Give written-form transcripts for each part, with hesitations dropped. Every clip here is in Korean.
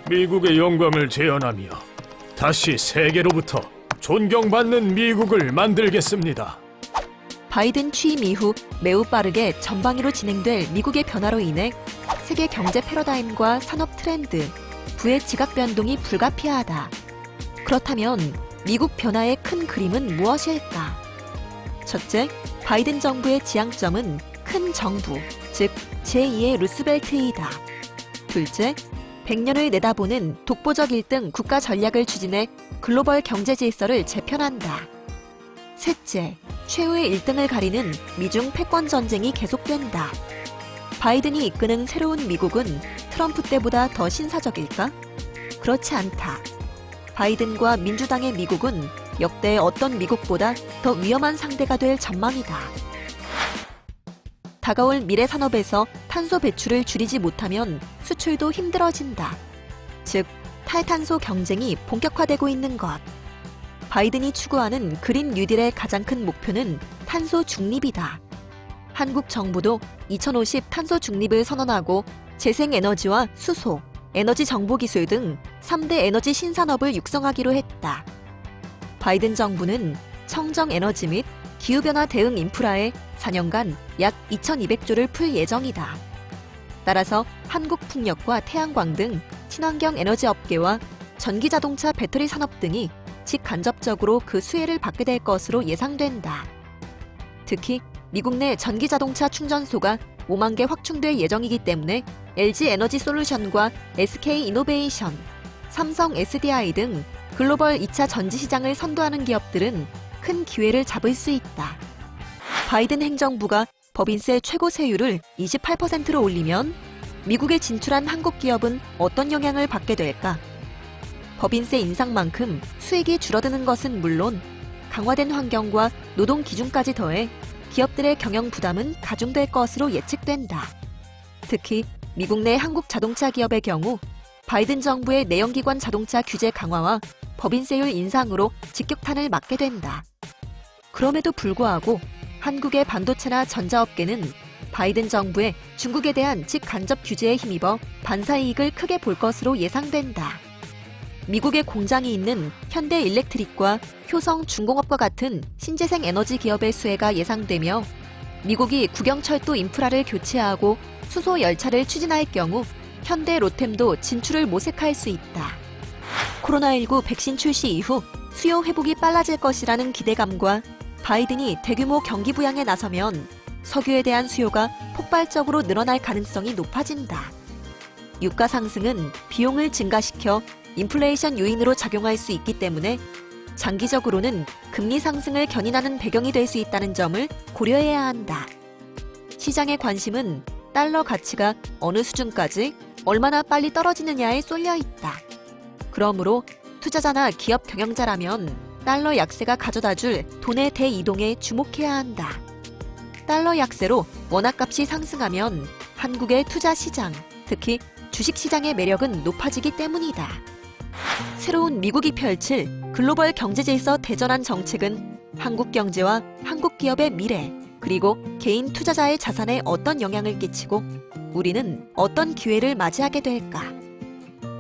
미국의 영광을 재현하며 다시 세계로부터 존경받는 미국을 만들겠습니다. 바이든 취임 이후 매우 빠르게 전방위로 진행될 미국의 변화로 인해 세계 경제 패러다임과 산업 트렌드, 부의 지각 변동이 불가피하다. 그렇다면 미국 변화의 큰 그림은 무엇일까? 첫째, 바이든 정부의 지향점은 큰 정부, 즉 제2의 루스벨트이다. 둘째, 100년을 내다보는 독보적 1등 국가 전략을 추진해 글로벌 경제 질서를 재편한다. 셋째, 최후의 1등을 가리는 미중 패권 전쟁이 계속된다. 바이든이 이끄는 새로운 미국은 트럼프 때보다 더 신사적일까? 그렇지 않다. 바이든과 민주당의 미국은 역대 어떤 미국보다 더 위험한 상대가 될 전망이다. 다가올 미래 산업에서 탄소 배출을 줄이지 못하면 수출도 힘들어진다. 즉, 탈탄소 경쟁이 본격화되고 있는 것. 바이든이 추구하는 그린 뉴딜의 가장 큰 목표는 탄소 중립이다. 한국 정부도 2050 탄소 중립을 선언하고 재생에너지와 수소, 에너지 정보기술 등 3대 에너지 신산업을 육성하기로 했다. 바이든 정부는 청정에너지 및 기후변화 대응 인프라에 4년간 약 2,200조를 풀 예정이다. 따라서 한국풍력과 태양광 등 친환경 에너지 업계와 전기자동차 배터리 산업 등이 직간접적으로 그 수혜를 받게 될 것으로 예상된다. 특히 미국 내 전기자동차 충전소가 5만 개 확충될 예정이기 때문에 LG 에너지 솔루션과 SK 이노베이션, 삼성 SDI 등 글로벌 2차 전지 시장을 선도하는 기업들은 큰 기회를 잡을 수 있다. 바이든 행정부가 법인세 최고 세율을 28%로 올리면 미국에 진출한 한국 기업은 어떤 영향을 받게 될까? 법인세 인상만큼 수익이 줄어드는 것은 물론 강화된 환경과 노동 기준까지 더해 기업들의 경영 부담은 가중될 것으로 예측된다. 특히 미국 내 한국 자동차 기업의 경우 바이든 정부의 내연기관 자동차 규제 강화와 법인세율 인상으로 직격탄을 맞게 된다. 그럼에도 불구하고 한국의 반도체나 전자업계는 바이든 정부의 중국에 대한 직간접 규제에 힘입어 반사이익을 크게 볼 것으로 예상된다. 미국에 공장이 있는 현대일렉트릭과 효성중공업과 같은 신재생 에너지 기업의 수혜가 예상되며 미국이 국영철도 인프라를 교체하고 수소 열차를 추진할 경우 현대 로템도 진출을 모색할 수 있다. 코로나19 백신 출시 이후 수요 회복이 빨라질 것이라는 기대감과 바이든이 대규모 경기 부양에 나서면 석유에 대한 수요가 폭발적으로 늘어날 가능성이 높아진다. 유가 상승은 비용을 증가시켜 인플레이션 요인으로 작용할 수 있기 때문에 장기적으로는 금리 상승을 견인하는 배경이 될 수 있다는 점을 고려해야 한다. 시장의 관심은 달러 가치가 어느 수준까지 얼마나 빨리 떨어지느냐에 쏠려 있다. 그러므로 투자자나 기업 경영자라면 달러 약세가 가져다줄 돈의 대이동에 주목해야 한다. 달러 약세로 원화값이 상승하면 한국의 투자 시장, 특히 주식 시장의 매력은 높아지기 때문이다. 새로운 미국이 펼칠 글로벌 경제질서 대전환 정책은 한국 경제와 한국 기업의 미래, 그리고 개인 투자자의 자산에 어떤 영향을 끼치고 우리는 어떤 기회를 맞이하게 될까?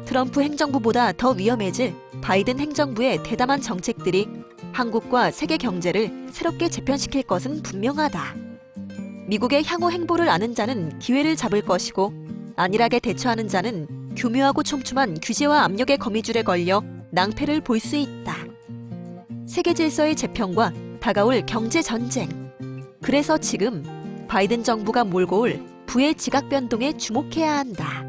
트럼프 행정부보다 더 위험해질 바이든 행정부의 대담한 정책들이 한국과 세계 경제를 새롭게 재편시킬 것은 분명하다. 미국의 향후 행보를 아는 자는 기회를 잡을 것이고 안일하게 대처하는 자는 교묘하고 촘촘한 규제와 압력의 거미줄에 걸려 낭패를 볼 수 있다. 세계 질서의 재편과 다가올 경제 전쟁. 그래서 지금 바이든 정부가 몰고 올 부의 지각 변동에 주목해야 한다.